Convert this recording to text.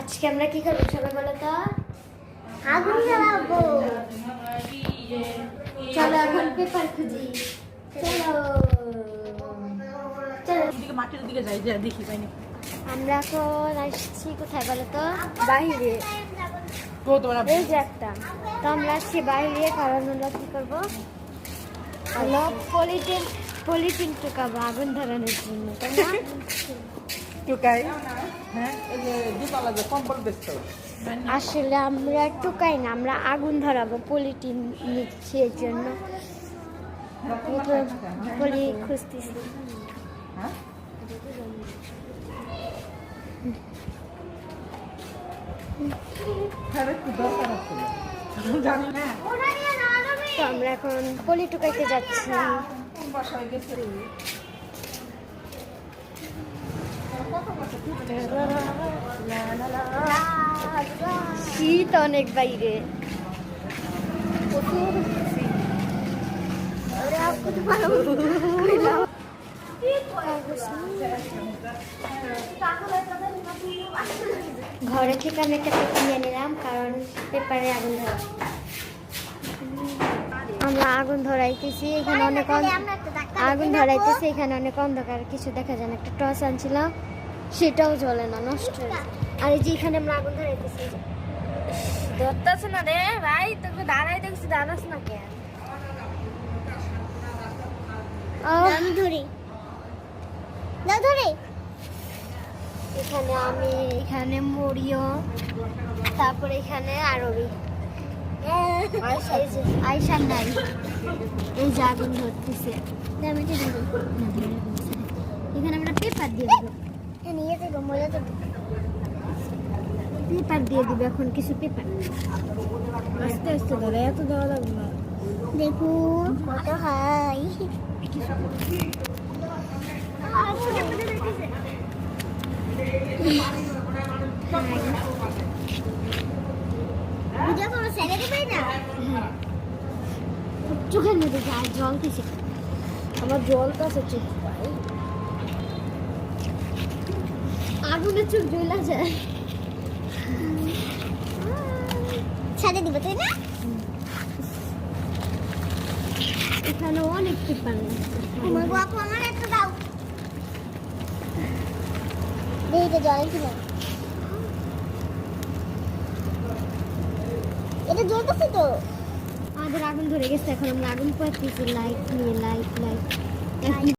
আজকে আমরা কি করবো সবাই বলো তো? আগুন জ্বালাবো। চলো এখন পেপার খুঁজি। চলো চলো মাটির দিকে যাই, যা দেখি পাইনি। আমরা এখন আসছি কোথায় বলো তো? বাইরে। তো তোমরা এই যে একটা, তো আমরা আসছি বাইরে, কারণ আমরা কি করবো, আমরা পলিথিন টুকাবো আগুন ধরানোর জন্য, তাই না? টুকাই, হ্যাঁ, এই যে দীপালা যে কম্বল বেচতো। আসলে আমরা টুকাই না, আমরা আগুন ধরাবো, পলিথিন নিচ্ছি এর জন্য। পলি খুঁজতেছি। হ্যাঁ, একটু দরকার আছে, জানি না। তো আমরা এখন পলি টুকাইতে যাচ্ছি। বাসায় গেছে শীত অনেক বাইরে। ঘরে থেকে আমি একটা পেপার নিয়ে নিলাম, কারণ পেপারে আগুন ধরা। আমরা আগুন ধরাইতেছি, এখানে অনেক আগুন ধরাইতেছি, এখানে অনেক অন্ধকার, কিছু দেখা যায় না। একটা টর্চ আনছিলাম, সেটাও জ্বলে না, নষ্ট হয়ে যায়। আর এই যে এখানে আমরা আগুন ধরাইতেছি, ধরতেছে না রে ভাই, তোকে দাঁড়াই দেখছি, দাঁড়াস না কেন? আমি ধরি না, ধরে এখানে আমি, এখানে মরিও, তারপরে এখানে আরবি, আয়সার নাই, এই যে আগুন ধরতেছে। এখানে আমরা পেপার দিয়ে দেবো, নিয়ে দেবো, মজা দেবো, পেপার দিয়ে দিবে এখন, কিছু পেপার আস্তে আস্তে ধরে, এত দেওয়া লাগবে না। দেখুন কত হাই, চোখের মধ্যে যা জল দিছে, আমার জল কাছে চোখ পাই, আগুনের চোখ জ্বলা যায়। ছাদে দিব তাই না? এখানে অনেক পেপার আমার বাপু, আমার একটা দাও, দেখতে জল ছিল, এটা জ্বলতেছে তো। আমাদের আগুন ধরে গেছে, এখন আমরা আগুন পাচ্ছি, লাইট নিয়ে, লাইট